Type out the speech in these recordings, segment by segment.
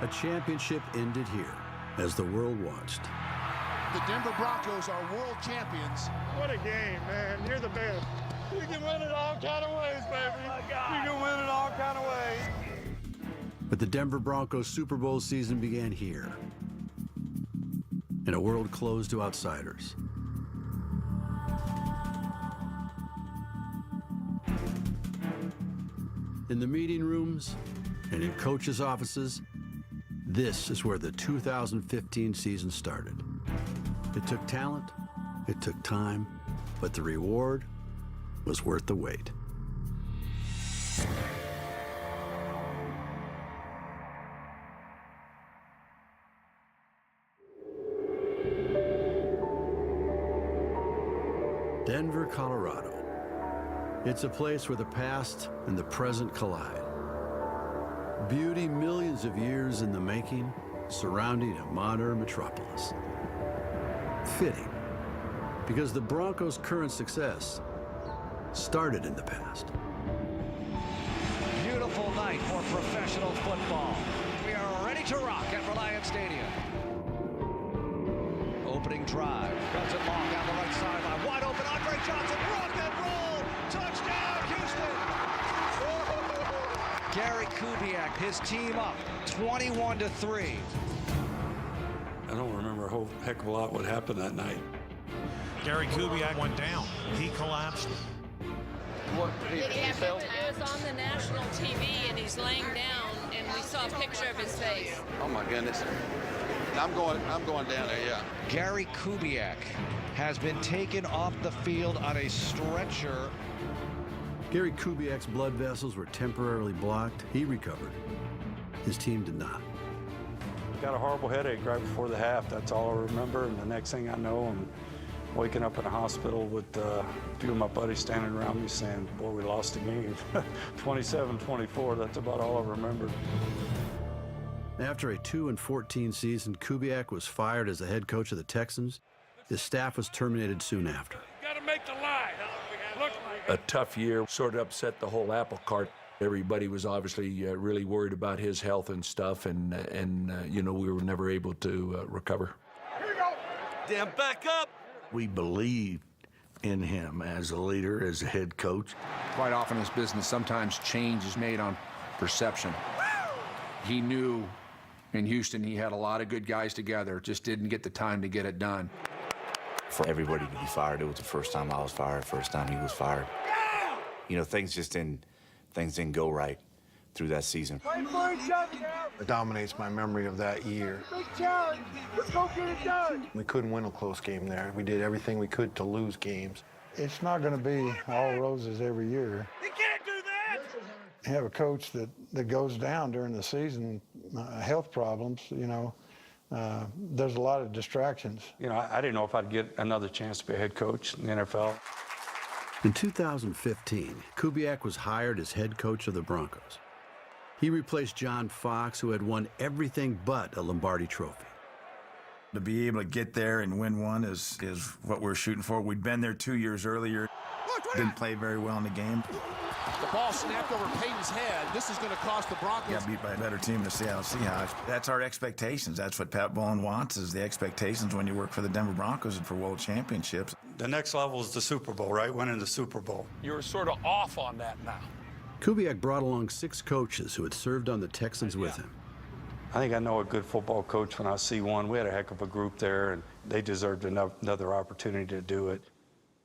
A championship ended here as the world watched. The Denver Broncos are world champions. What a game, man. You're the best. You can win it all kind of ways, baby. Oh, you can win it all kind of ways. But the Denver Broncos Super Bowl season began here, in a world closed to outsiders. In the meeting rooms and in coaches' offices, this is where the 2015 season started. It took talent, it took time, but the reward was worth the wait. Denver, Colorado. It's a place where the past and the present collide. Beauty millions of years in the making, surrounding a modern metropolis. Fitting, because the Broncos' current success started in the past. Beautiful night for professional football. We are ready to rock at Reliance Stadium. Opening drive, runs it long down the right sideline, wide open, Andre Johnson, rock and roll, touchdown, Houston! Gary Kubiak, his team up, 21-3. I don't remember a whole heck of a lot what happened that night. Gary Kubiak went down. He collapsed. What did he feel? It was on the national TV, and he's laying down, and we saw a picture of his face. Oh my goodness! I'm going down there. Yeah. Gary Kubiak has been taken off the field on a stretcher. Gary Kubiak's blood vessels were temporarily blocked. He recovered. His team did not. Got a horrible headache right before the half. That's all I remember. And the next thing I know, I'm waking up in a hospital with a few of my buddies standing around me saying, boy, we lost the game. 27-24, that's about all I remember. After a 2-14 season, Kubiak was fired as the head coach of the Texans. His staff was terminated soon after. Got to make the line. Look like A tough year sort of upset the whole apple cart. Everybody was obviously really worried about his health and stuff, and you know, we were never able to recover. Here we go. Dan, back up. We believed in him as a leader, as a head coach. Quite often in this business, sometimes change is made on perception. He knew in Houston he had a lot of good guys together, just didn't get the time to get it done. For everybody to be fired, it was the first time I was fired, first time he was fired. You know, things didn't go right through that season. It dominates my memory of that year. Big challenge. Let's go get it done. We couldn't win a close game there. We did everything we could to lose games. It's not going to be all roses every year. You can't do that. You have a coach that goes down during the season, health problems, you know. There's a lot of distractions. You know, I didn't know if I'd get another chance to be a head coach in the NFL. In 2015, Kubiak was hired as head coach of the Broncos. He replaced John Fox, who had won everything but a Lombardi trophy. To be able to get there and win one is what we're shooting for. We'd been there 2 years earlier. Didn't play very well in the game. The ball snapped over Peyton's head. This is going to cost the Broncos. Got beat by a better team in the Seattle Seahawks. That's our expectations. That's what Pat Bowlen wants, is the expectations when you work for the Denver Broncos and for world championships. The next level is the Super Bowl, right? Winning the Super Bowl. You were sort of off on that now. Kubiak brought along 6 coaches who had served on the Texans with him. I think I know a good football coach when I see one. We had a heck of a group there, and they deserved another opportunity to do it.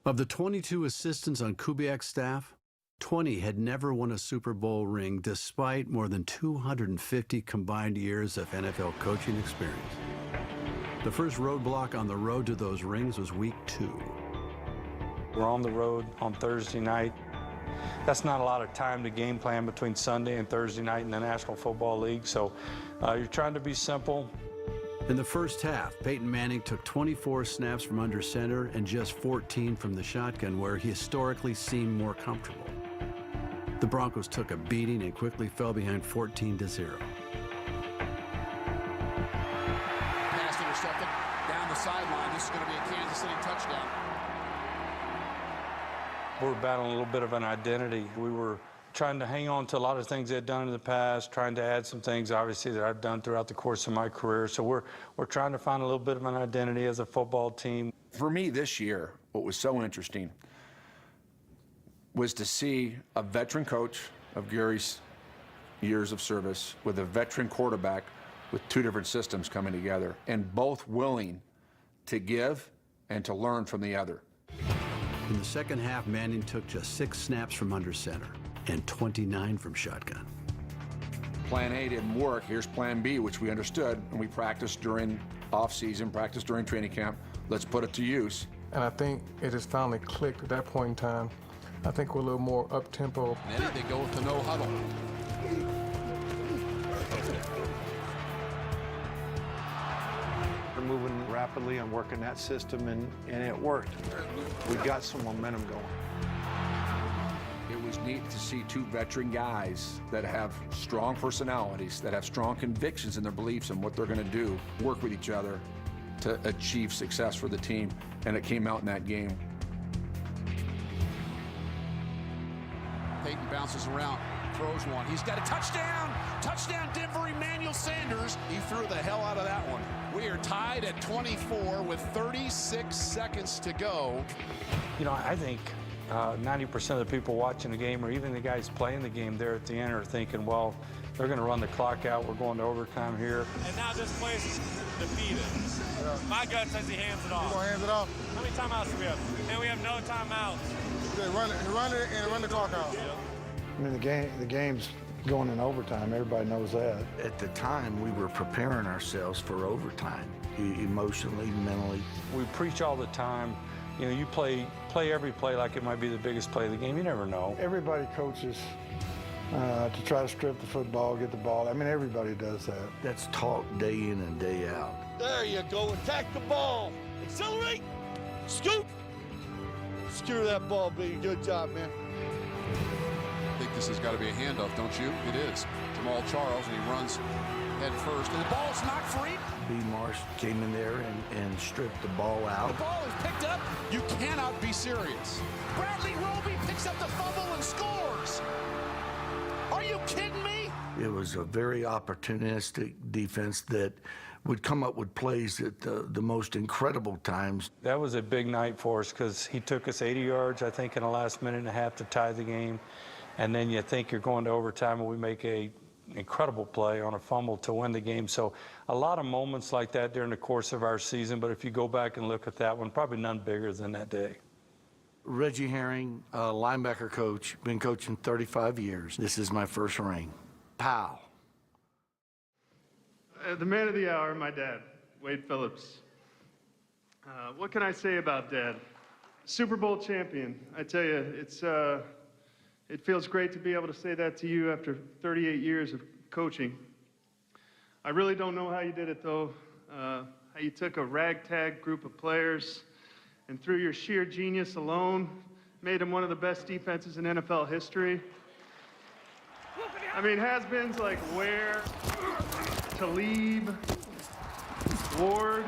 Of the 22 assistants on Kubiak's staff, 20 had never won a Super Bowl ring despite more than 250 combined years of NFL coaching experience. The first roadblock on the road to those rings was week 2. We're on the road on Thursday night. That's not a lot of time to game plan between Sunday and Thursday night in the National Football League, so you're trying to be simple. In the first half, Peyton Manning took 24 snaps from under center and just 14 from the shotgun, where he historically seemed more comfortable. The Broncos took a beating and quickly fell behind 14-0. Pass intercepted down the sideline. This is going to be a Kansas City touchdown. We're battling a little bit of an identity. We were trying to hang on to a lot of things they've done in the past, trying to add some things, obviously, that I've done throughout the course of my career. So we're trying to find a little bit of an identity as a football team. For me this year, what was so interesting was to see a veteran coach of Gary's years of service with a veteran quarterback with two different systems coming together and both willing to give and to learn from the other. In the second half, Manning took just 6 snaps from under center and 29 from shotgun. Plan A didn't work. Here's plan B, which we understood, and we practiced during off-season, practiced during training camp. Let's put it to use. And I think it has finally clicked at that point in time. I think we're a little more up-tempo. Then they go with the no huddle. We're moving rapidly and working that system, and it worked. We got some momentum going. It was neat to see two veteran guys that have strong personalities, that have strong convictions in their beliefs and what they're going to do, work with each other to achieve success for the team, and it came out in that game. Peyton bounces around, throws one. He's got a touchdown! Touchdown, Denver, Emmanuel Sanders. He threw the hell out of that one. We are tied at 24 with 36 seconds to go. You know, I think 90% of the people watching the game, or even the guys playing the game there at the end, are thinking, well, they're going to run the clock out. We're going to overtime here. And now this place is defeated. My gut says he hands it off. You gonna hand it off? How many timeouts do we have? And we have no timeouts. Run it and run the clock out. I mean, the game's going in overtime. Everybody knows that. At the time, we were preparing ourselves for overtime, emotionally, mentally. We preach all the time. You know, you play every play like it might be the biggest play of the game. You never know. Everybody coaches to try to strip the football, get the ball. I mean, everybody does that. That's taught day in and day out. There you go. Attack the ball. Accelerate. Scoop. Secure that ball, B. Good job, man. I think this has got to be a handoff, don't you? It is. Jamal Charles, and he runs head first. And the ball's knocked free. B. Marsh came in there and stripped the ball out. The ball is picked up. You cannot be serious. Bradley Roby picks up the fumble and scores. Are you kidding me? It was a very opportunistic defense that would come up with plays at the most incredible times. That was a big night for us because he took us 80 yards, I think, in the last minute and a half to tie the game. And then you think you're going to overtime, and we make an incredible play on a fumble to win the game. So a lot of moments like that during the course of our season, but if you go back and look at that one, probably none bigger than that day. Reggie Herring, linebacker coach, been coaching 35 years. This is my first ring. Pow. The man of the hour, my dad, Wade Phillips. What can I say about Dad? Super Bowl champion. I tell you, it feels great to be able to say that to you after 38 years of coaching. I really don't know how you did it, though. How you took a ragtag group of players and through your sheer genius alone, made them one of the best defenses in NFL history. I mean, has-beens like Ware, Talib, Ward,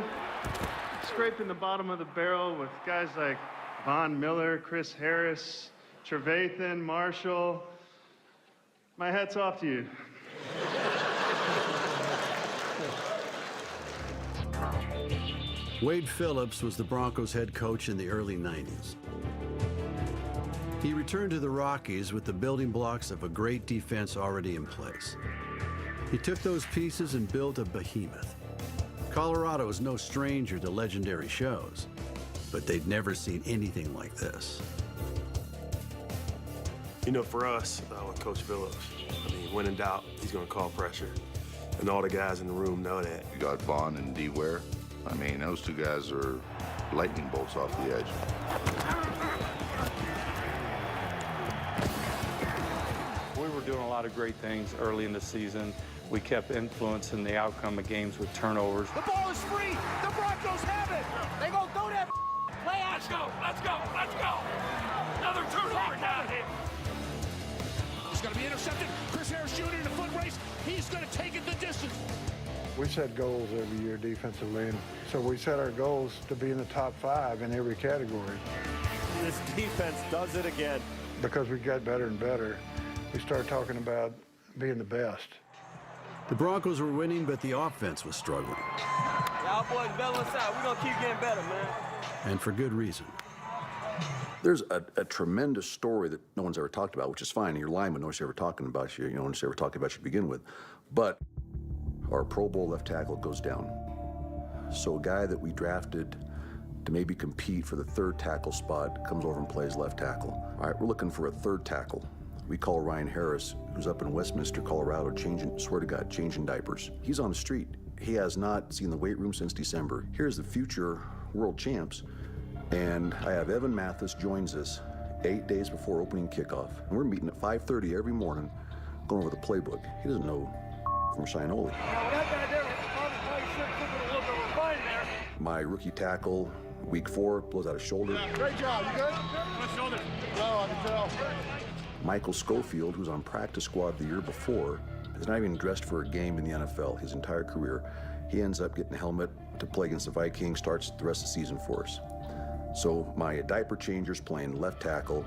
scraping the bottom of the barrel with guys like Von Miller, Chris Harris, Trevathan, Marshall. My hat's off to you. Wade Phillips was the Broncos head coach in the early 90s. He returned to the Rockies with the building blocks of a great defense already in place. He took those pieces and built a behemoth. Colorado is no stranger to legendary shows, but they'd never seen anything like this. You know, for us, with Coach Phillips, I mean, when in doubt, he's going to call pressure. And all the guys in the room know that. You got Vaughn and D. Ware. I mean, those two guys are lightning bolts off the edge. We were doing a lot of great things early in the season. We kept influencing the outcome of games with turnovers. The ball is free. The Broncos have it. They go throw that play out. Let's go. Let's go. Let's go. Another turnover down here. It's going to be intercepted. Chris Harris Jr. in the foot race. He's going to take it the distance. We set goals every year defensively, and so we set our goals to be in the top 5 in every category. This defense does it again. Because we got better and better, we started talking about being the best. The Broncos were winning, but the offense was struggling. Y'all boys belling us out. We're going to keep getting better, man. And for good reason. There's a tremendous story that no one's ever talked about, which is fine. Your lineman, no one's ever talking about you. No one's ever talking about you to begin with. But our Pro Bowl left tackle goes down. So a guy that we drafted to maybe compete for the third tackle spot comes over and plays left tackle. All right, we're looking for a third tackle. We call Ryan Harris, who's up in Westminster, Colorado, changing diapers. He's on the street. He has not seen the weight room since December. Here's the future world champs. And I have Evan Mathis joins us 8 days before opening kickoff. And we're meeting at 5:30 every morning, going over the playbook. He doesn't know from Shinola. My rookie tackle, week 4, blows out a shoulder. Great job. You good? My shoulder. No, I can tell. Michael Schofield, who's on practice squad the year before, is not even dressed for a game in the NFL his entire career. He ends up getting a helmet to play against the Vikings, starts the rest of the season for us. So my diaper changer's playing left tackle.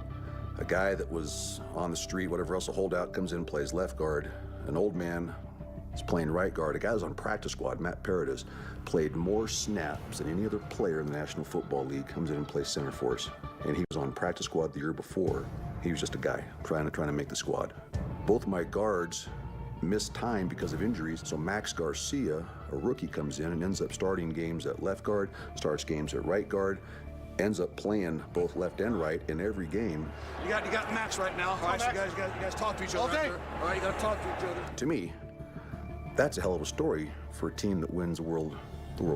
A guy that was on the street, whatever else, a holdout, comes in, plays left guard. An old man is playing right guard. A guy who's on practice squad, Matt Paradis, played more snaps than any other player in the National Football League, comes in and plays center for us. And he was on practice squad the year before. He was just a guy trying to make the squad. Both my guards missed time because of injuries, so Max Garcia, a rookie, comes in and ends up starting games at left guard, starts games at right guard, ends up playing both left and right in every game. You got Max right now. All right, so you guys talk to each other. Okay. All right, you got to talk to each other. To me, that's a hell of a story for a team that wins the world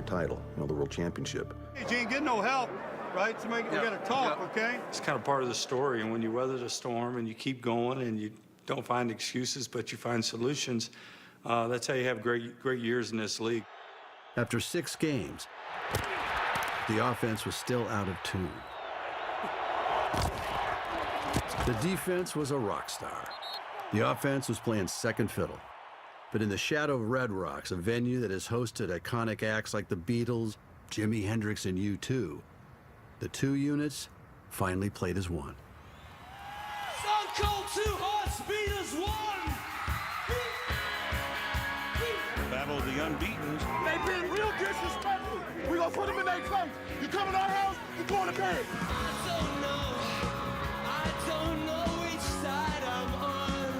title, the world championship. Hey, Gene, get no help, right? So we got to talk, okay? It's kind of part of the story, and when you weather the storm and you keep going and you don't find excuses, but you find solutions, that's how you have great years in this league. After 6 games, the offense was still out of tune. The defense was a rock star. The offense was playing second fiddle. But in the shadow of Red Rocks, a venue that has hosted iconic acts like the Beatles, Jimi Hendrix, and U2, the 2 units finally played as one. Stone Cold 2, Hot Speed is 1. Battle of the unbeaten. They've been real disrespectful. We gonna put them in their place. You come in our house, you going to bed. I don't know which side I'm on.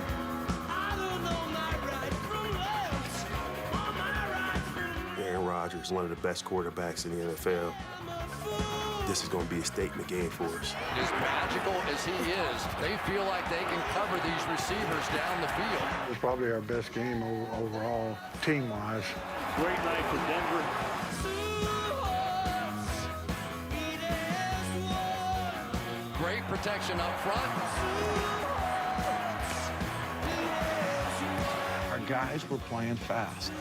I don't know my right from left. Or my right from Aaron Rodgers is one of the best quarterbacks in the NFL. This is going to be a statement game for us. As magical as he is, they feel like they can cover these receivers down the field. It was probably our best game overall, team-wise. Great night for Denver. Great protection up front. Our guys were playing fast.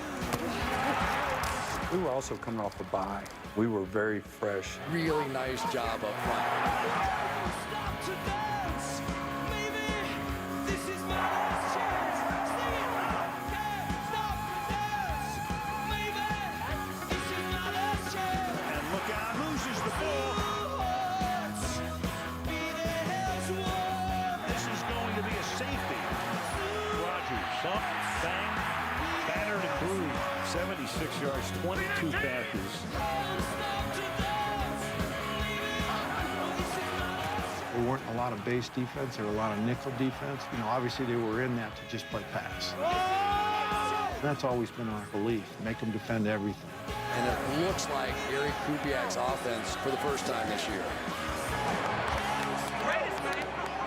We were also coming off a bye. We were very fresh. Really nice job up front. to be a safety. Rodgers, bump, bang, battered and bruised. 76 yards, 22 passes. There weren't a lot of base defense. There were a lot of nickel defense. You know, obviously they were in that to just play pass. That's always been our belief, make them defend everything. And it looks like Gary Kubiak's offense for the first time this year.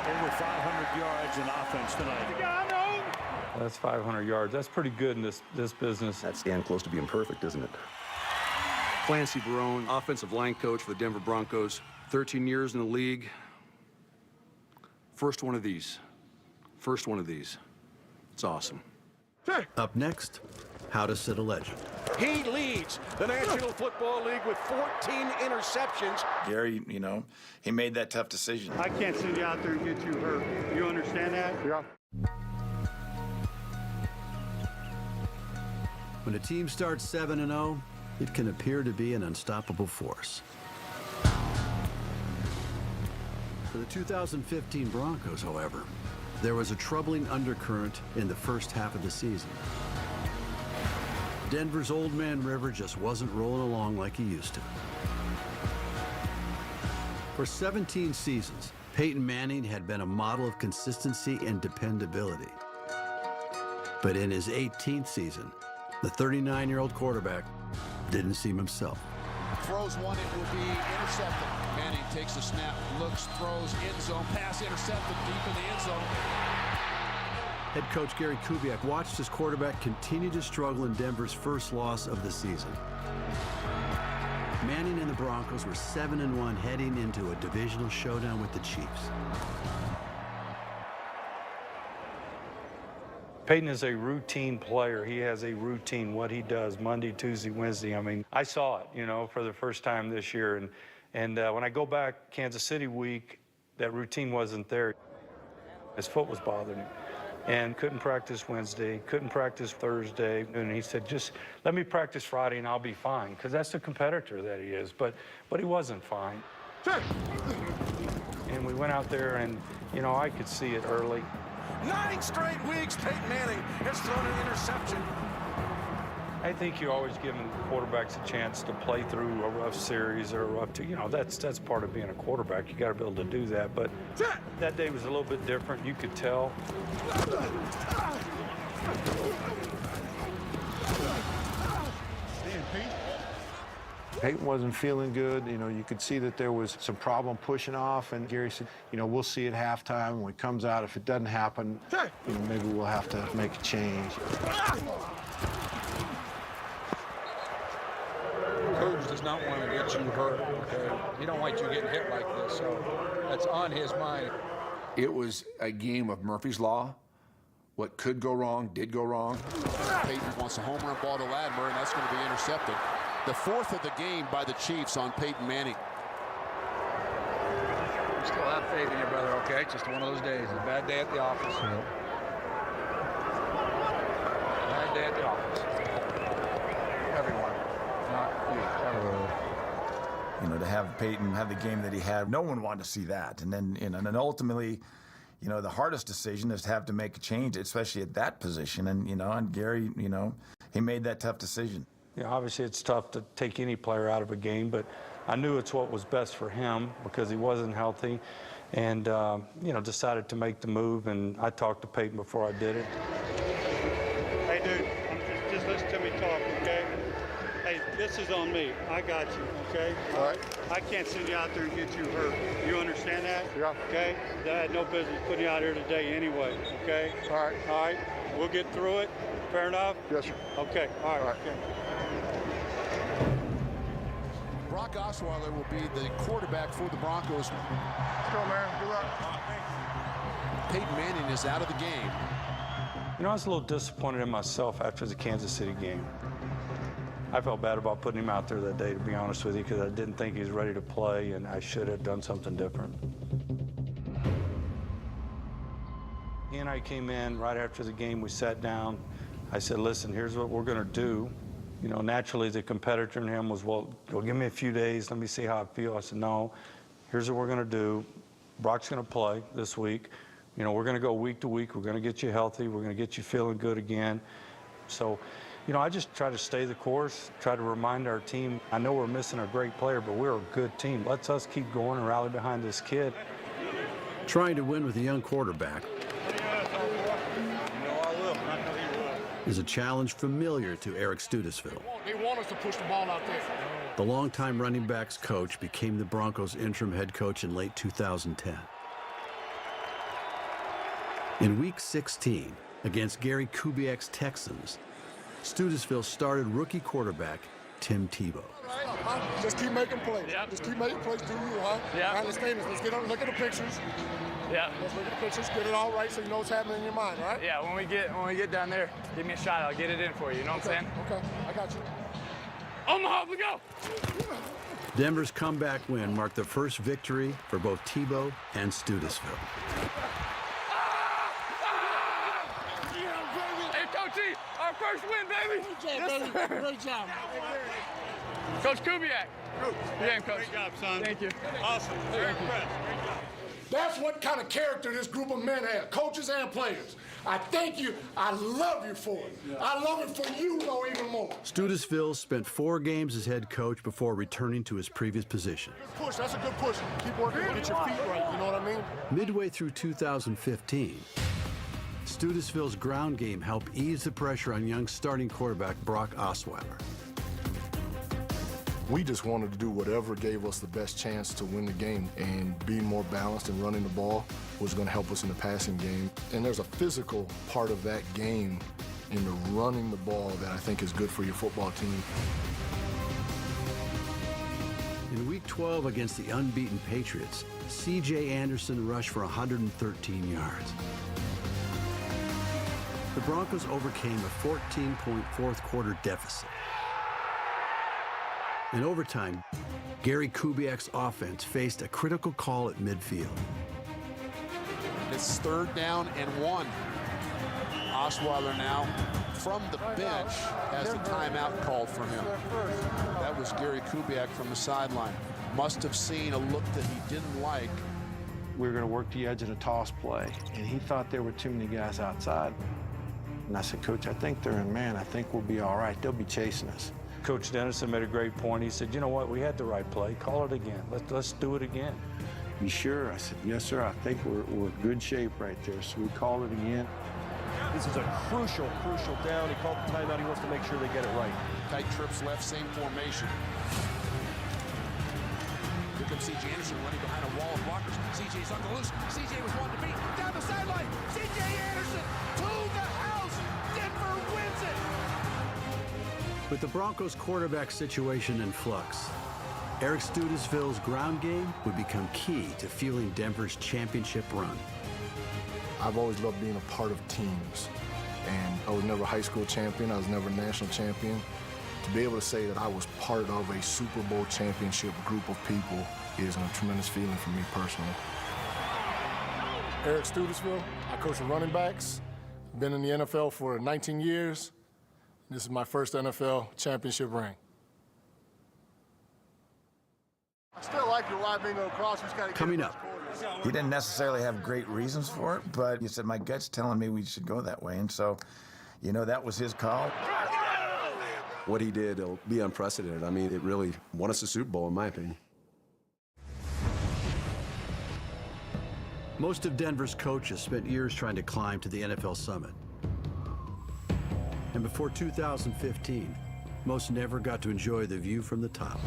Over 500 yards in offense tonight. That's 500 yards. That's pretty good in this business. That's damn close to being perfect, isn't it? Clancy Barone, offensive line coach for the Denver Broncos. 13 years in the league. First one of these. First one of these. It's awesome. Up next, how to sit a legend. He leads the National Football League with 14 interceptions. Gary, you know, he made that tough decision. I can't send you out there and get you hurt. You understand that? Yeah. When a team starts 7-0, it can appear to be an unstoppable force. For the 2015 Broncos, however, there was a troubling undercurrent in the first half of the season. Denver's Old Man River just wasn't rolling along like he used to. For 17 seasons, Peyton Manning had been a model of consistency and dependability. But in his 18th season, the 39-year-old quarterback didn't seem himself. Throws one, it will be intercepted. Manning takes the snap, looks, throws, end zone, pass intercepted deep in the end zone. Head coach Gary Kubiak watched his quarterback continue to struggle in Denver's first loss of the season. Manning and the Broncos were 7-1 heading into a divisional showdown with the Chiefs. Peyton is a routine player. He has a routine, what he does Monday, Tuesday, Wednesday. I mean, I saw it, you know, for the first time this year. And when I go back Kansas City week, that routine wasn't there. His foot was bothering him and couldn't practice Wednesday, couldn't practice Thursday. And he said, just let me practice Friday and I'll be fine, because that's the competitor that he is. But he wasn't fine. And we went out there and, you know, I could see it early. 9 straight weeks, Peyton Manning has thrown an interception. I think you always give quarterbacks a chance to play through a rough series or a rough you know, that's part of being a quarterback. You got to be able to do that. But that day was a little bit different. You could tell. Peyton wasn't feeling good. You know, you could see that there was some problem pushing off, and Gary said, you know, we'll see at halftime. When it comes out, if it doesn't happen, you know, maybe we'll have to make a change. Coach does not want to get you hurt, okay? He don't want you getting hit like this, so that's on his mind. It was a game of Murphy's Law. What could go wrong did go wrong. Peyton wants a home run ball to Latimer, and that's going to be intercepted. The fourth of the game by the Chiefs on Peyton Manning. You still have faith in your brother, okay? Just one of those days. A bad day at the office. Bad day at the office. Everyone, not you. Everyone. You know, to have Peyton have the game that he had, no one wanted to see that. And then, you know, and then ultimately, you know, the hardest decision is to have to make a change, especially at that position. And, you know, and Gary, you know, he made that tough decision. Yeah, obviously it's tough to take any player out of a game, but I knew it's what was best for him because he wasn't healthy, and you know, decided to make the move. And I talked to Peyton before I did it. Hey, dude, just listen to me talk, okay? Hey, this is on me. I got you, okay? All right. I can't send you out there and get you hurt. You understand that? Yeah. Okay? I had no business putting you out here today anyway, okay? All right. All right. We'll get through it. Fair enough? Yes, sir. Okay. All right. All right. Okay. Brock Osweiler will be the quarterback for the Broncos. Let's go, man. Good luck. Peyton Manning is out of the game. You know, I was a little disappointed in myself after the Kansas City game. I felt bad about putting him out there that day, to be honest with you, because I didn't think he was ready to play, and I should have done something different. He and I came in right after the game. We sat down. I said, listen, here's what we're going to do. You know, naturally, the competitor in him was, well, give me a few days. Let me see how I feel. I said, no, here's what we're going to do. Brock's going to play this week. You know, we're going to go week to week. We're going to get you healthy. We're going to get you feeling good again. So, you know, I just try to stay the course, try to remind our team, I know we're missing a great player, but we're a good team. Let's us keep going and rally behind this kid. Trying to win with a young quarterback is a challenge familiar to Eric Studesville. They want us to push the ball out there. The longtime running backs coach became the Broncos' interim head coach in late 2010. In Week 16, against Gary Kubiak's Texans, Studesville started rookie quarterback Tim Tebow. Just keep making plays. Yep. Just keep making plays. Do you, huh? Yep. I understand this. Let's get on. Look at the pictures. Yeah. Let's look at the pictures. Get it all right so you know what's happening in your mind, right? Yeah. When we get down there, give me a shot. I'll get it in for you. You know what I'm saying? Okay. I got you. Omaha, we go. Denver's comeback win marked the first victory for both Tebow and Studesville. Hey, Coachy, our first win, baby. Great job, baby. Great job. Coach Kubiak. Good game, Coach. Great job, son. Thank you. Awesome. Very impressed. Great job. That's what kind of character this group of men have, coaches and players. I thank you. I love you for it. I love it for you, though, even more. Studesville spent 4 games as head coach before returning to his previous position. Good push. That's a good push. Keep working. Get your feet right. You know what I mean? Midway through 2015, Studesville's ground game helped ease the pressure on young starting quarterback Brock Osweiler. We just wanted to do whatever gave us the best chance to win the game, and being more balanced and running the ball was going to help us in the passing game. And there's a physical part of that game in the running the ball that I think is good for your football team. In Week 12 against the unbeaten Patriots, C.J. Anderson rushed for 113 yards. The Broncos overcame a 14-point fourth-quarter deficit. In overtime, Gary Kubiak's offense faced a critical call at midfield. It's 3rd down and 1. Osweiler now from the bench has the timeout called for him. That was Gary Kubiak from the sideline. Must have seen a look that he didn't like. We were going to work the edge of the toss play, and he thought there were too many guys outside. And I said, Coach, I think they're in man. I think we'll be all right. They'll be chasing us. Coach Dennison made a great point. He said, you know what, we had the right play. Call it again. Let's do it again. You sure? I said, yes, sir. I think we're in good shape right there. So we called it again. This is a crucial down. He called the timeout. He wants to make sure they get it right. Tight trips left, same formation. Here comes C.J. Anderson running behind a wall of blockers. C.J.'s on the loose. C.J. was one to beat. Down the sideline. C.J. Anderson to the house. Denver wins it. With the Broncos' quarterback situation in flux, Eric Studesville's ground game would become key to fueling Denver's championship run. I've always loved being a part of teams. And I was never a high school champion. I was never a national champion. To be able to say that I was part of a Super Bowl championship group of people is a tremendous feeling for me personally. Eric Studesville, I coach the running backs. Been in the NFL for 19 years. This is my first NFL championship ring. I still like your wide bingo cross. Coming up. He didn't necessarily have great reasons for it, but he said, my gut's telling me we should go that way. And so, you know, that was his call. What he did will be unprecedented. I mean, it really won us a Super Bowl, in my opinion. Most of Denver's coaches spent years trying to climb to the NFL summit. And before 2015, most never got to enjoy the view from the top.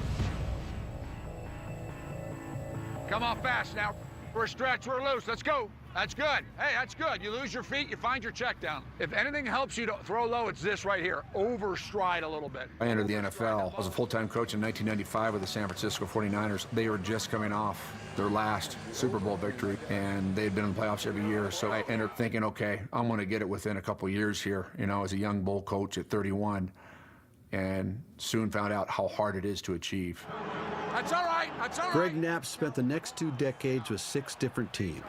Come on fast now. We're a stretch, we're loose. Let's go. That's good. Hey, that's good. You lose your feet, you find your check down. If anything helps you to throw low, it's this right here. Overstride a little bit. I entered the NFL. I was a full-time coach in 1995 with the San Francisco 49ers. They were just coming off their last Super Bowl victory, and they had been in the playoffs every year. So I ended up thinking, okay, I'm going to get it within a couple years here, you know, as a young bull coach at 31, and soon found out how hard it is to achieve. That's all right. That's all right. Greg Knapp spent the next 2 decades with 6 different teams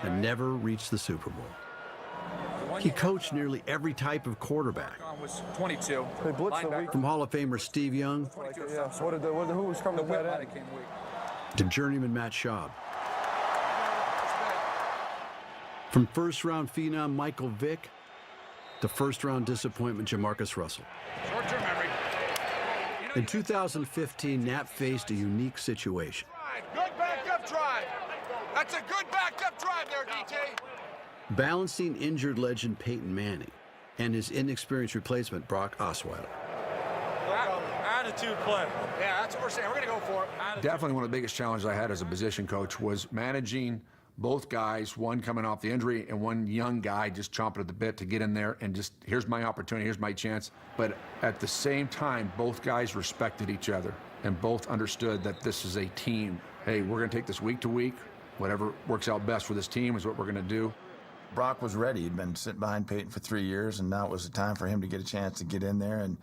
and never reached the Super Bowl. He coached nearly every type of quarterback. Was 22. They blitzed the week. From Hall of Famer Steve Young Yeah, so who was coming to that end? to journeyman Matt Schaub. From first-round phenom Michael Vick to first-round disappointment Jamarcus Russell. Short-term memory. In 2015, Knapp faced a unique situation. Good backed-up drive. That's a good backed-up drive there, DT. Balancing injured legend Peyton Manning and his inexperienced replacement Brock Osweiler. Attitude play. Yeah, that's what we're saying. We're going to go for it. Definitely one of the biggest challenges I had as a position coach was managing both guys, one coming off the injury and one young guy just chomping at the bit to get in there and just, here's my opportunity, here's my chance. But at the same time, both guys respected each other and both understood that this is a team. Hey, we're going to take this week to week. Whatever works out best for this team is what we're going to do. Brock was ready. He'd been sitting behind Peyton for 3 years, and now it was the time for him to get a chance to get in there. And,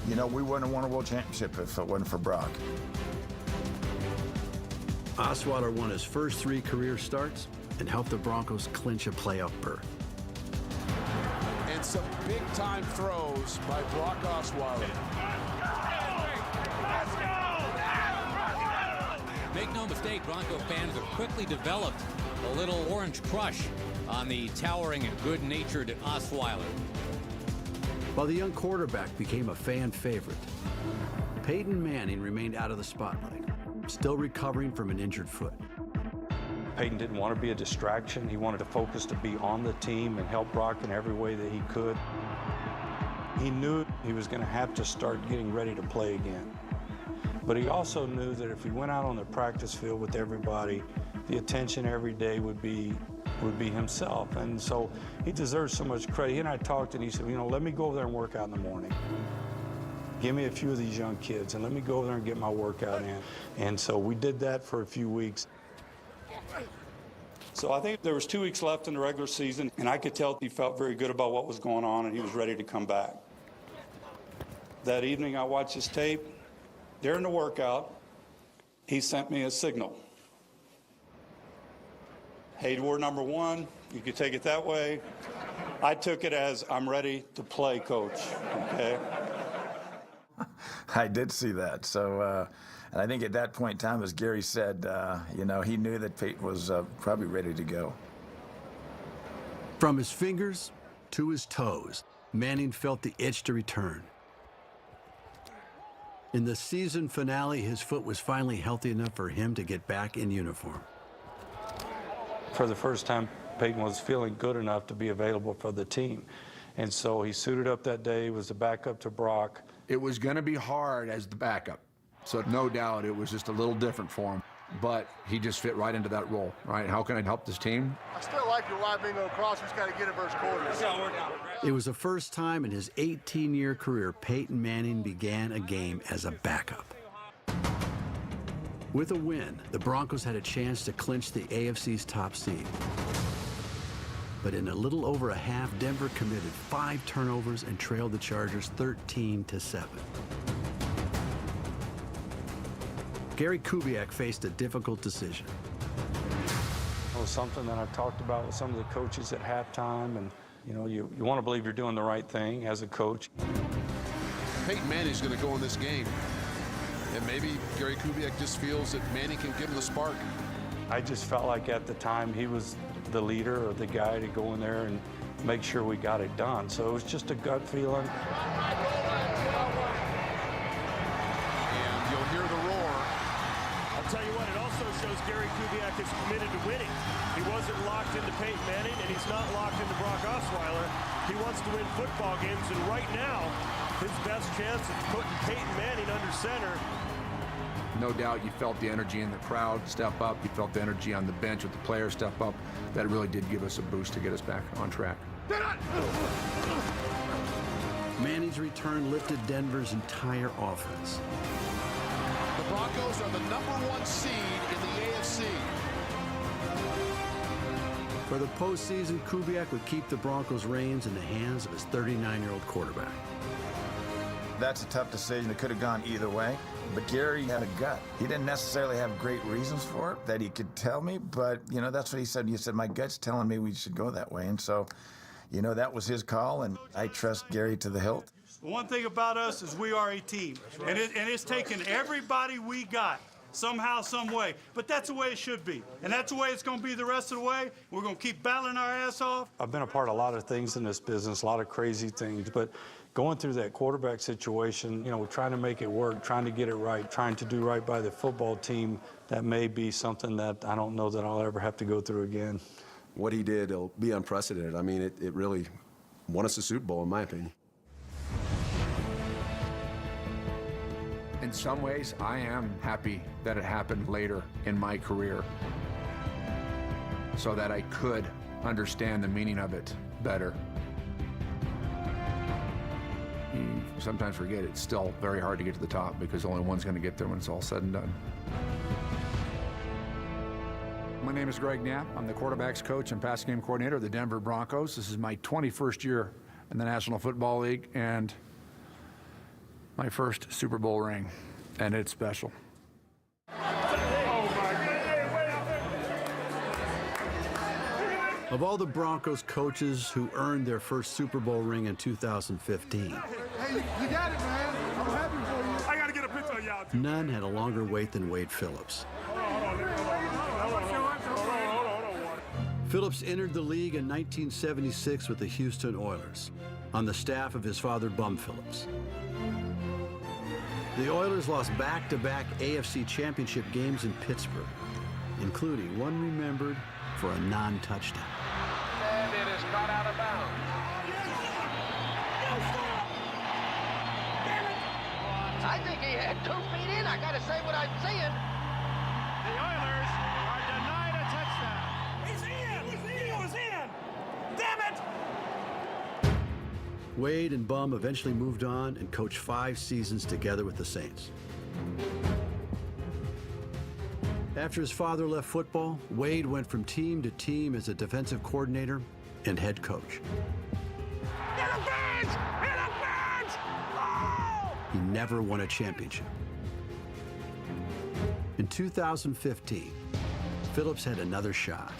you know, we wouldn't have won a world championship if it wasn't for Brock. Osweiler won his first 3 career starts and helped the Broncos clinch a playoff berth. And some big-time throws by Brock Osweiler. Make no mistake, Bronco fans have quickly developed a little orange crush on the towering and good-natured Osweiler. While the young quarterback became a fan favorite, Peyton Manning remained out of the spotlight, still recovering from an injured foot. Peyton didn't want to be a distraction. He wanted to focus to be on the team and help Brock in every way that he could. He knew he was going to have to start getting ready to play again. But he also knew that if he went out on the practice field with everybody, the attention every day would be himself. And so he deserves so much credit. He and I talked, and he said, you know, let me go over there and work out in the morning. Give me a few of these young kids, and let me go over there and get my workout in. And so we did that for a few weeks. So I think there was 2 weeks left in the regular season, and I could tell he felt very good about what was going on, and he was ready to come back. That evening, I watched his tape. During the workout, he sent me a signal. Hey, door number 1, you could take it that way. I took it as, I'm ready to play, coach, okay? I did see that. So, and I think at that point in time, as Gary said, you know, he knew that Peyton was probably ready to go. From his fingers to his toes, Manning felt the itch to return. In the season finale, his foot was finally healthy enough for him to get back in uniform. For the first time, Peyton was feeling good enough to be available for the team. And so he suited up that day, was the backup to Brock. It was going to be hard as the backup. So no doubt it was just a little different for him. But he just fit right into that role, right? How can I help this team? I still like your wide bingo cross. He's got to get it versus quarters. It was the first time in his 18-year career Peyton Manning began a game as a backup. With a win, the Broncos had a chance to clinch the AFC's top seed. But in a little over a half, Denver committed 5 turnovers and trailed the Chargers 13-7. Gary Kubiak faced a difficult decision. It was something that I talked about with some of the coaches at halftime, and you know, you want to believe you're doing the right thing as a coach. Peyton Manning's going to go in this game, and maybe Gary Kubiak just feels that Manning can give him the spark. I just felt like at the time he was the leader or the guy to go in there and make sure we got it done. So it was just a gut feeling. And you'll hear the roar. I'll tell you what, it also shows Gary Kubiak is committed to winning. He wasn't locked into Peyton Manning, and he's not locked into Brock Osweiler. He wants to win football games, and right now, his best chance is putting Peyton Manning under center. No doubt you felt the energy in the crowd step up. You felt the energy on the bench with the players step up. That really did give us a boost to get us back on track. Manning's return lifted Denver's entire offense. The Broncos are the #1 seed in the AFC. For the postseason, Kubiak would keep the Broncos' reins in the hands of his 39-year-old quarterback. That's a tough decision. It could have gone either way. But Gary had a gut. He didn't necessarily have great reasons for it that he could tell me, but, you know, that's what he said. He said, my gut's telling me we should go that way. And so, you know, that was his call, and I trust Gary to the hilt. The one thing about us is we are a team, and it's taken everybody we got somehow, some way. But that's the way it should be, and that's the way it's going to be the rest of the way. We're going to keep battling our ass off. I've been a part of a lot of things in this business, a lot of crazy things, but going through that quarterback situation, you know, trying to make it work, trying to get it right, trying to do right by the football team, that may be something that I don't know that I'll ever have to go through again. What he did will be unprecedented. I mean, it really won us a Super Bowl, in my opinion. In some ways, I am happy that it happened later in my career so that I could understand the meaning of it better. You sometimes forget it's still very hard to get to the top because only one's going to get there when it's all said and done. My name is Greg Knapp. I'm the quarterbacks coach and passing game coordinator of the Denver Broncos. This is my 21st year in the National Football League and my first Super Bowl ring, and it's special. Of all the Broncos coaches who earned their first Super Bowl ring in 2015, Hey, you got it, man. I'm happy for you. I got to get a picture of y'all, too. none had a longer wait than Wade Phillips. Phillips entered the league in 1976 with the Houston Oilers, on the staff of his father, Bum Phillips. The Oilers lost back-to-back AFC Championship games in Pittsburgh, including one remembered for a non-touchdown. And it is caught out of bounds. I think he had 2 feet in. I got to say what I'm seeing. The Oilers are denied a touchdown. He's in! He was in! Damn it! Wade and Bum eventually moved on and coached 5 seasons together with the Saints. After his father left football, Wade went from team to team as a defensive coordinator and head coach. He never won a championship. In 2015, Phillips had another shot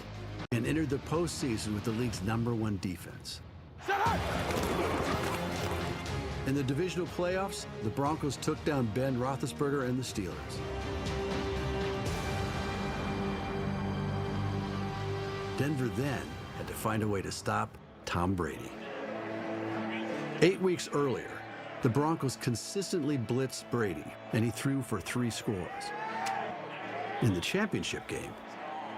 and entered the postseason with the league's #1 defense. In the divisional playoffs, the Broncos took down Ben Roethlisberger and the Steelers. Denver then had to find a way to stop Tom Brady. 8 weeks earlier, the Broncos consistently blitzed Brady, and he threw for 3 scores. In the championship game,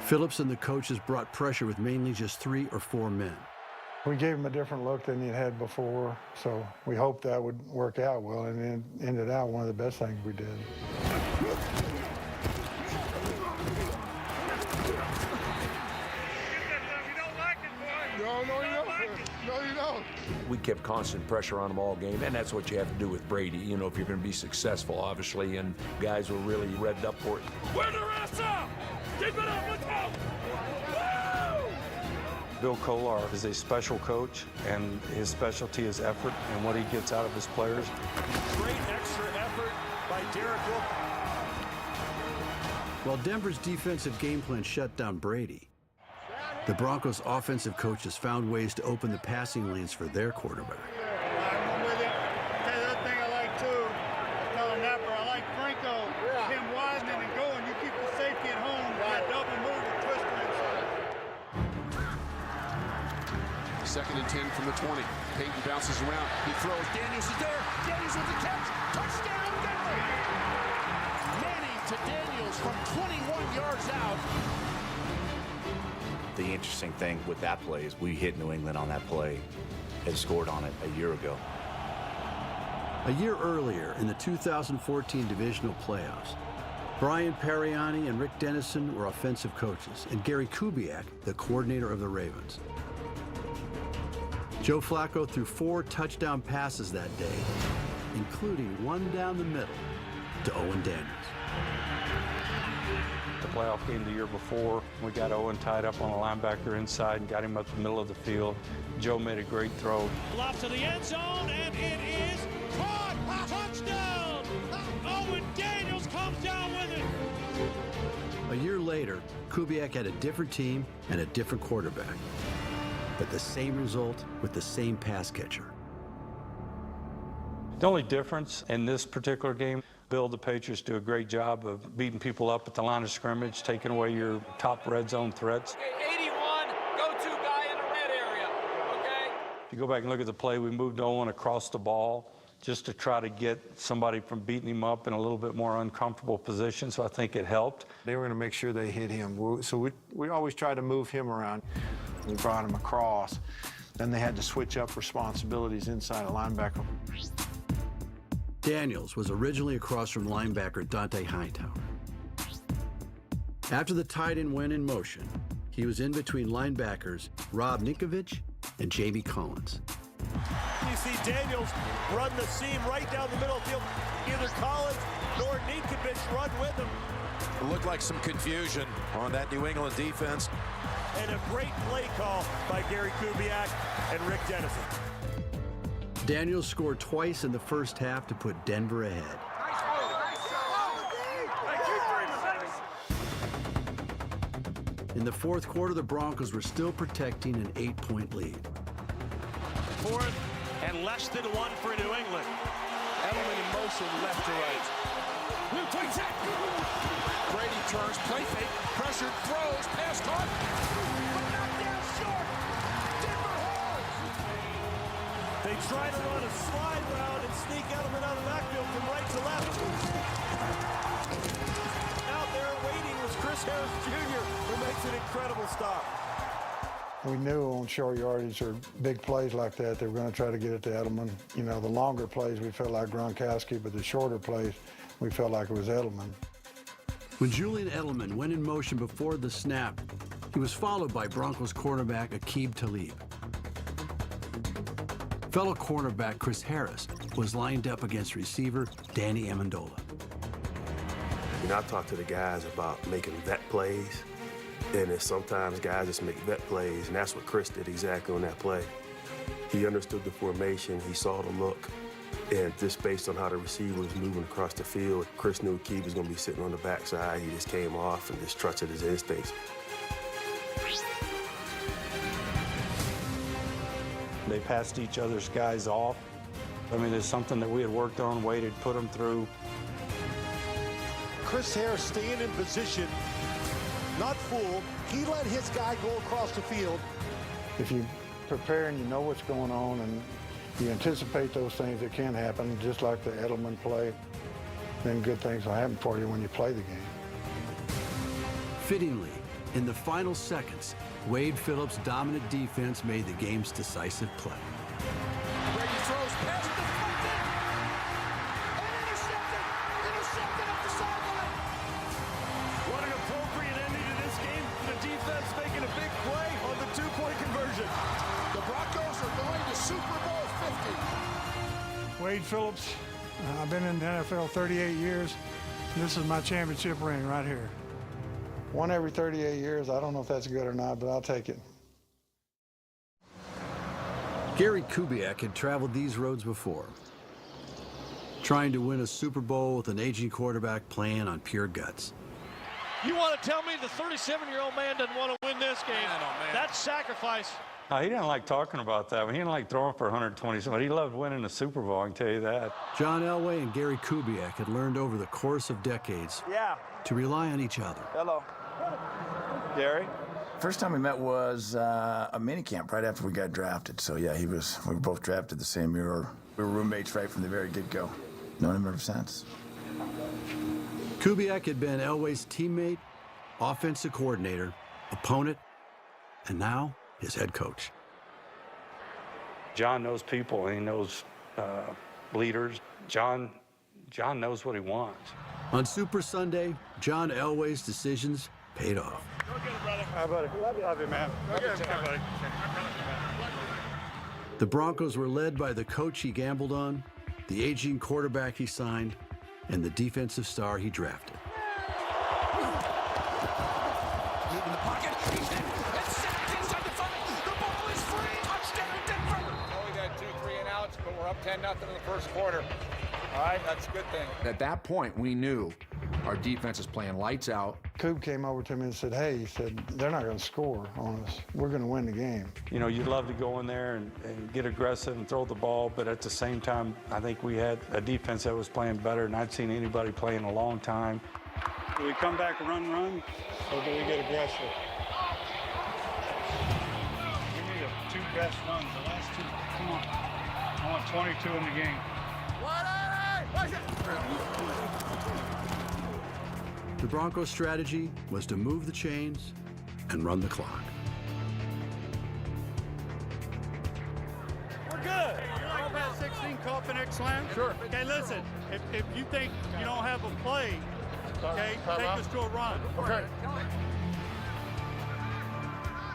Phillips and the coaches brought pressure with mainly just 3 or 4 men. We gave him a different look than he'd had before, so we hoped that would work out well, and it ended out one of the best things we did. No, you don't. We kept constant pressure on them all game, and that's what you have to do with Brady, you know, if you're going to be successful, obviously, and guys were really revved up for it. Where the refs up? Keep it up, let's go! Bill Kolar is a special coach, and his specialty is effort and what he gets out of his players. Great extra effort by Derek Wolf. While Denver's defensive game plan shut down Brady, the Broncos' offensive coaches found ways to open the passing lanes for their quarterback. I'm with it. The other thing I like too, telling Napper, I like Franco, him widening and going. You keep the safety at home. Right. Double move and twister inside. 2nd and 10 from the 20. Peyton bounces around. He throws. Daniels is there. Daniels with the catch. Touchdown, Denver! Manning to Daniels from 21 yards out. The interesting thing with that play is we hit New England on that play and scored on it a year ago. A year earlier, in the 2014 divisional playoffs, Brian Pariani and Rick Dennison were offensive coaches, and Gary Kubiak, the coordinator of the Ravens. Joe Flacco threw 4 touchdown passes that day, including one down the middle to Owen Daniels. The playoff game the year before, we got Owen tied up on a linebacker inside and got him up the middle of the field. Joe made a great throw. Lob to the end zone, and it is caught! Touchdown! Owen Daniels comes down with it! A year later, Kubiak had a different team and a different quarterback, but the same result with the same pass catcher. The only difference in this particular game, Bill, the Patriots do a great job of beating people up at the line of scrimmage, taking away your top red zone threats. 81, go-to guy in the red area, okay? If you go back and look at the play, we moved Owen across the ball just to try to get somebody from beating him up in a little bit more uncomfortable position, so I think it helped. They were going to make sure they hit him. So we always tried to move him around. We brought him across. Then they had to switch up responsibilities inside a linebacker. Daniels was originally across from linebacker Dante Hightower. After the tight end went in motion, he was in between linebackers Rob Ninkovich and Jamie Collins. You see Daniels run the seam right down the middle of the field. Neither Collins nor Ninkovich run with him. It looked like some confusion on that New England defense. And a great play call by Gary Kubiak and Rick Dennison. Daniels scored twice in the first half to put Denver ahead. In the fourth quarter, the Broncos were still protecting an 8-point lead. 4th and less than 1 for New England. Edelman in motion left to right. Brady turns, play fake, pressured, throws, pass caught. They try to run a slide route and sneak Edelman out of the backfield from right to left. Out there waiting was Chris Harris Jr., who makes an incredible stop. We knew on short yardage or big plays like that, they were going to try to get it to Edelman. You know, the longer plays, we felt like Gronkowski, but the shorter plays, we felt like it was Edelman. When Julian Edelman went in motion before the snap, he was followed by Broncos cornerback Aqib Talib. Fellow cornerback Chris Harris was lined up against receiver Danny Amendola. You know, I talk to the guys about making vet plays, and it's sometimes guys just make vet plays, and that's what Chris did exactly on that play. He understood the formation, he saw the look, and just based on how the receiver was moving across the field, Chris knew Aqib was going to be sitting on the backside. He just came off and just trusted his instincts. They passed each other's guys off. I mean, it's something that we had worked on, waited, put them through. Chris Harris staying in position, not fooled. He let his guy go across the field. If you prepare and you know what's going on and you anticipate those things that can happen, just like the Edelman play, then good things will happen for you when you play the game. Fittingly, in the final seconds, Wade Phillips' dominant defense made the game's decisive play. Brady throws past deflected and intercepted up the sideline. What an appropriate ending to this game. The defense making a big play on the two-point conversion. The Broncos are going to Super Bowl 50. Wade Phillips, I've been in the NFL 38 years. This is my championship ring right here. One every 38 years. I don't know if that's good or not, but I'll take it. Gary Kubiak had traveled these roads before, trying to win a Super Bowl with an aging quarterback playing on pure guts. You want to tell me the 37-year-old man doesn't want to win this game? That's sacrifice. He didn't like talking about that. He didn't like throwing for 120, but he loved winning the Super Bowl, I can tell you that. John Elway and Gary Kubiak had learned over the course of decades to rely on each other. Hello. Gary? First time we met was a mini camp right after we got drafted. So yeah, we were both drafted the same year. We were roommates right from the very get-go. Known him ever since. Kubiak had been Elway's teammate, offensive coordinator, opponent, and now his head coach. John knows people, and he knows leaders. John knows what he wants. On Super Sunday, John Elway's decisions paid off. Go get him, brother. Hi, buddy. Love you, man. Go get him, buddy. The Broncos were led by the coach he gambled on, the aging quarterback he signed, and the defensive star he drafted. In the pocket. He's in. It's sacked inside the 5. The ball is free. Touchdown, Denver. Only got 2-3 and outs, but we're up 10-0 in the first quarter. All right, that's a good thing. At that point, we knew our defense is playing lights out. Coob came over to me and said, hey, he said, they're not going to score on us. We're going to win the game. You know, you'd love to go in there and get aggressive and throw the ball, but at the same time, I think we had a defense that was playing better than I'd seen anybody play in a long time. Do we come back and run, or do we get aggressive? We need the 2 best runs, the last 2. Come on. I want 22 in the game. The Broncos' strategy was to move the chains and run the clock. We're good. All past 16, call for next slam? Sure. Okay, listen, if you think you don't have a play, okay, take us to a run. Okay.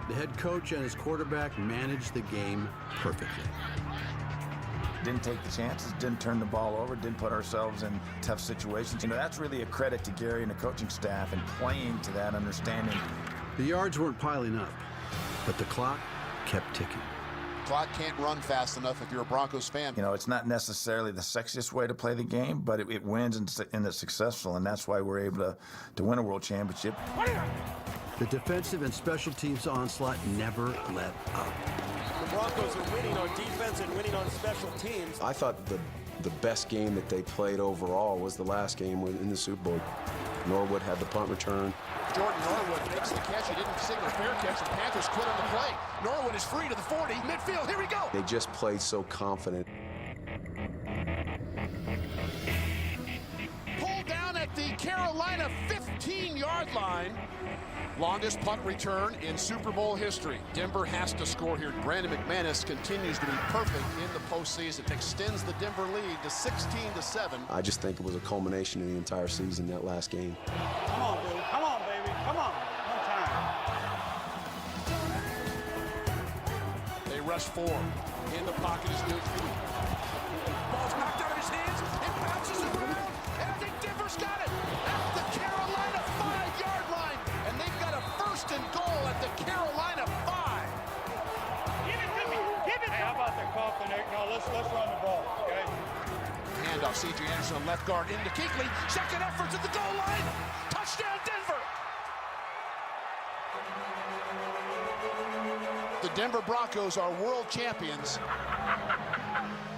The head coach and his quarterback managed the game perfectly. Didn't take the chances, didn't turn the ball over, didn't put ourselves in tough situations. You know, that's really a credit to Gary and the coaching staff and playing to that understanding. The yards weren't piling up, but the clock kept ticking. Clock can't run fast enough if you're a Broncos fan. You know, it's not necessarily the sexiest way to play the game, but it wins and it's successful, and that's why we're able to win a world championship. The defensive and special teams onslaught never let up. The Broncos are winning on defense and winning on special teams. I thought the best game that they played overall was the last game in the Super Bowl. Norwood had the punt return. Jordan Norwood makes the catch. He didn't signal a fair catch. The Panthers quit on the play. Norwood is free to the 40. Midfield, here we go. They just played so confident. Pulled down at the Carolina 15-yard line. Longest punt return in Super Bowl history. Denver has to score here. Brandon McManus continues to be perfect in the postseason. Extends the Denver lead to 16-7. I just think it was a culmination of the entire season, that last game. Come on, dude. Come on, baby. Come on. One time. They rush 4. In the pocket is Duke. Ball's knocked out of his hands. It bounces around. And I think Denver's got it at the Carolina 5-yard line. And they've got a first and goal at the Carolina 5. Give it to me. Give it. Hey, how about the coffin there? No, let's run the ball, okay? Handoff, C.J. Anderson, left guard into Kuechly. Second effort at the goal line. Touchdown, Denver. The Denver Broncos are world champions.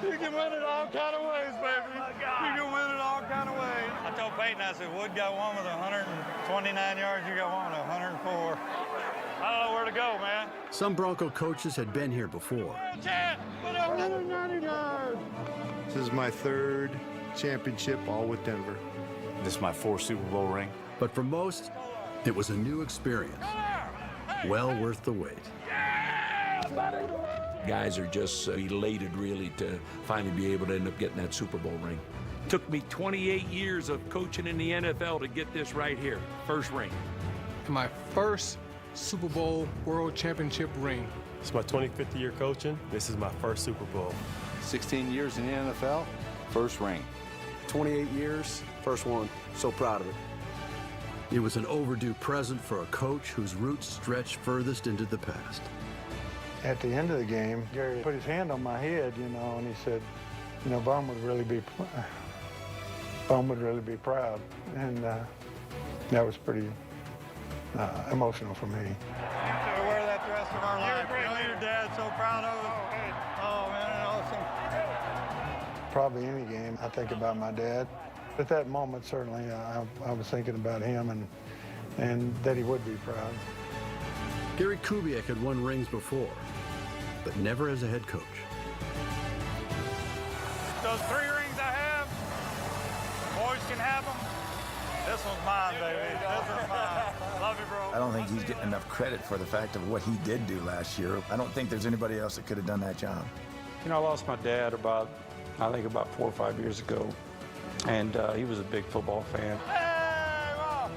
You can win it all kind of ways, baby. You can win it all kind of ways. I told Peyton, I said, Wood got one with 129 yards. You got one with 104. I don't know where to go, man. Some Bronco coaches had been here before. 190 yards. This is my third championship, all with Denver. This is my 4th Super Bowl ring. But for most, it was a new experience. Well worth the wait. Guys are just elated, really, to finally be able to end up getting that Super Bowl ring. Took me 28 years of coaching in the NFL to get this right here. First ring. My first Super Bowl World Championship ring. It's my 25th year coaching. This is my first Super Bowl. 16 years in the NFL, first ring. 28 years, first one. So proud of it. It was an overdue present for a coach whose roots stretched furthest into the past. At the end of the game, Gary put his hand on my head, and he said, Bum would really be proud. And that was pretty emotional for me. We'll wear that the rest of our life. Your dad's so proud of us. Oh, man, awesome. Probably any game, I think about my dad. At that moment, certainly, I was thinking about him and that he would be proud. Gary Kubiak had won rings before, but never as a head coach. Those 3 rings I have, boys can have them. This one's mine, baby. This one's mine. Love you, bro. I don't think he's getting enough credit for the fact of what he did do last year. I don't think there's anybody else that could have done that job. I lost my dad about 4 or 5 years ago, and he was a big football fan. Hey, Mom!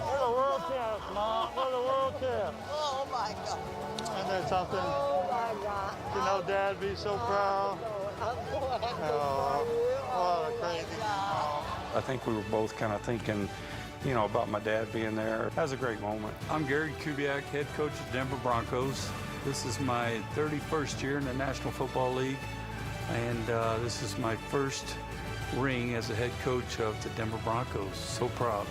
We're the world champs, Mom. We're the world champs. Oh, my God. Isn't that something? Oh, my God. Dad be so proud. Oh, what a crazy. I think we were both kind of thinking, about my dad being there. That was a great moment. I'm Gary Kubiak, head coach of the Denver Broncos. This is my 31st year in the National Football League, and this is my first ring as a head coach of the Denver Broncos. So proud.